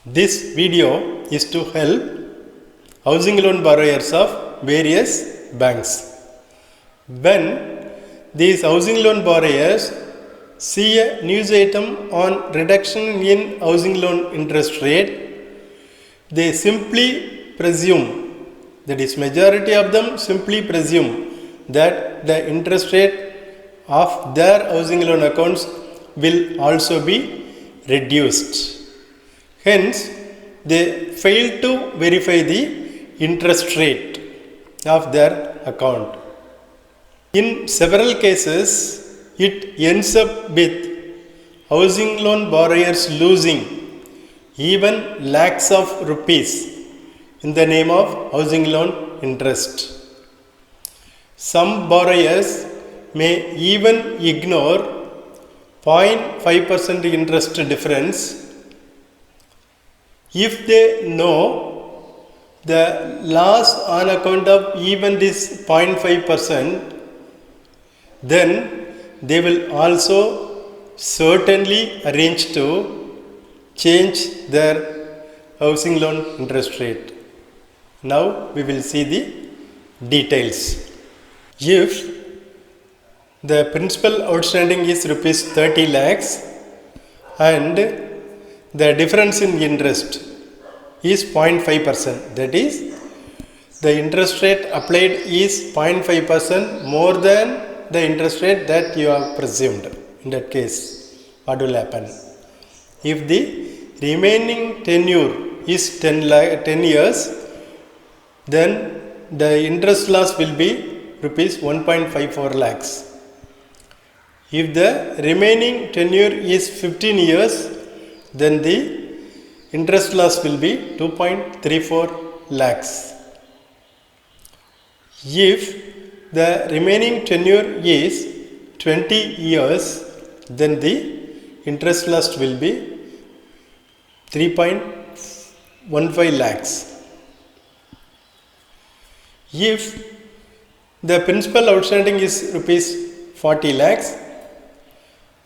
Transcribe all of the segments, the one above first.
This video is to help housing loan borrowers of various banks. When these housing loan borrowers see a news item on reduction in housing loan interest rate, they simply presume, that is majority of them simply presume that the interest rate of their housing loan accounts will also be reduced. Hence, they fail to verify the interest rate of their account. In several cases, it ends up with housing loan borrowers losing even lakhs of rupees in the name of housing loan interest. Some borrowers may even ignore 0.5% interest difference if they know the loss on account of even this 0.5%, then they will also certainly arrange to change their housing loan interest rate. Now we will see the details. If the principal outstanding is rupees 30 lakhs and the difference in interest is 0.5%, that is, the interest rate applied is 0.5% more than the interest rate that you have presumed. In that case, what will happen? If the remaining tenure is 10 years, then the interest loss will be rupees 1.54 lakhs. If the remaining tenure is 15 years, then the interest loss will be 2.34 lakhs. If the remaining tenure is 20 years, then the interest loss will be 3.15 lakhs. If the principal outstanding is rupees 40 lakhs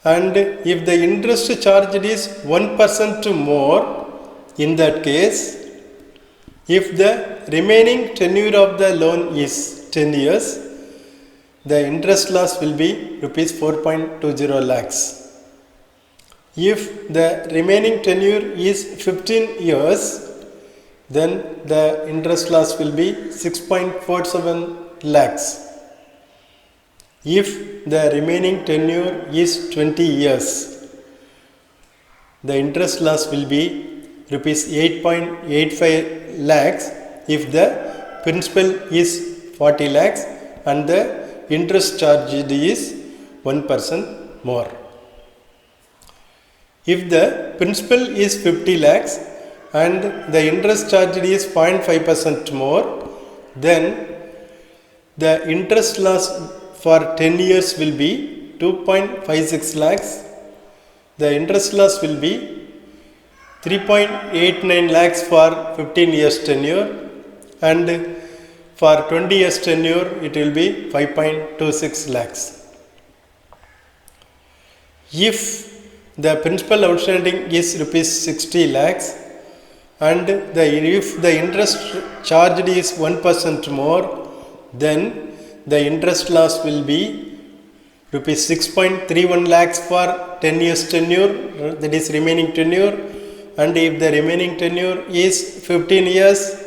and if the interest charged is 1% more, in that case, if the remaining tenure of the loan is 10 years, the interest loss will be rupees 4.20 lakhs. If the remaining tenure is 15 years, then the interest loss will be 6.47 lakhs. If the remaining tenure is 20 years, the interest loss will be rupees 8.85 lakhs if the principal is 40 lakhs and the interest charged is 1% more. If the principal is 50 lakhs and the interest charged is 0.5% more, then the interest loss for 10 years will be 2.56 lakhs. The interest loss will be 3.89 lakhs for 15 years tenure, and for 20 years tenure it will be 5.26 lakhs. If the principal outstanding is rupees 60 lakhs and if the interest charged is 1% more, then the interest loss will be rupees 6.31 lakhs for 10 years tenure, that is remaining tenure, and if the remaining tenure is 15 years,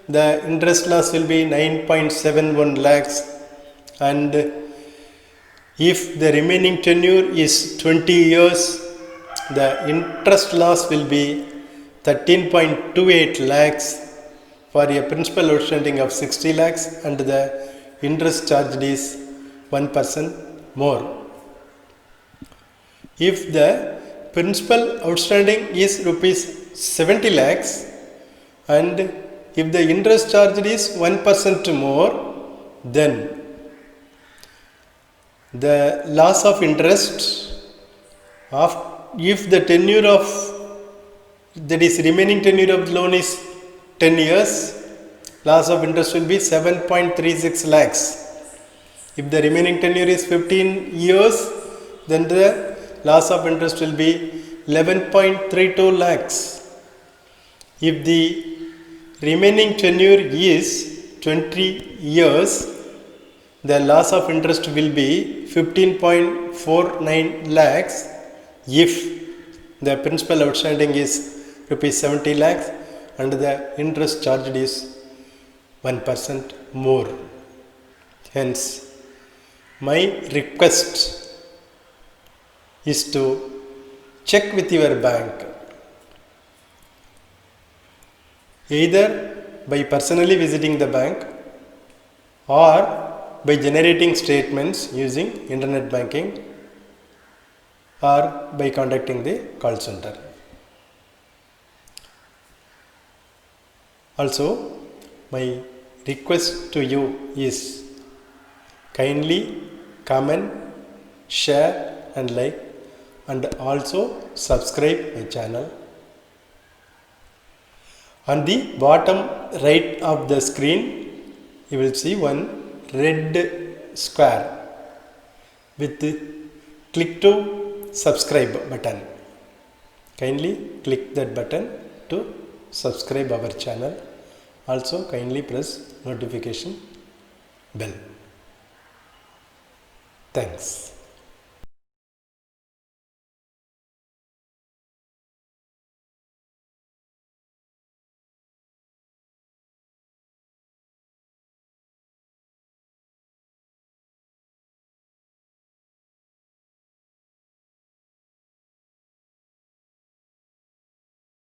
the interest loss will be 9.71 lakhs, and if the remaining tenure is 20 years, the interest loss will be 13.28 lakhs for a principal outstanding of 60 lakhs and the interest charged is 1% more. If the principal outstanding is rupees 70 lakhs and if the interest charged is 1% more, then the loss of interest if the tenure of, that is remaining tenure of the loan is 10 years, loss of interest will be 7.36 lakhs. If the remaining tenure is 15 years, then the loss of interest will be 11.32 lakhs. If the remaining tenure is 20 years, the loss of interest will be 15.49 lakhs if the principal outstanding is rupees 70 lakhs and the interest charged is 1% more. Hence, my request is to check with your bank, either by personally visiting the bank or by generating statements using internet banking or by contacting the call center. Also, my request to you is kindly comment, share and like, and also subscribe my channel. On the bottom right of the screen, you will see one red square with the click to subscribe button. Kindly click that button to subscribe our channel. Also kindly press notification bell. Thanks.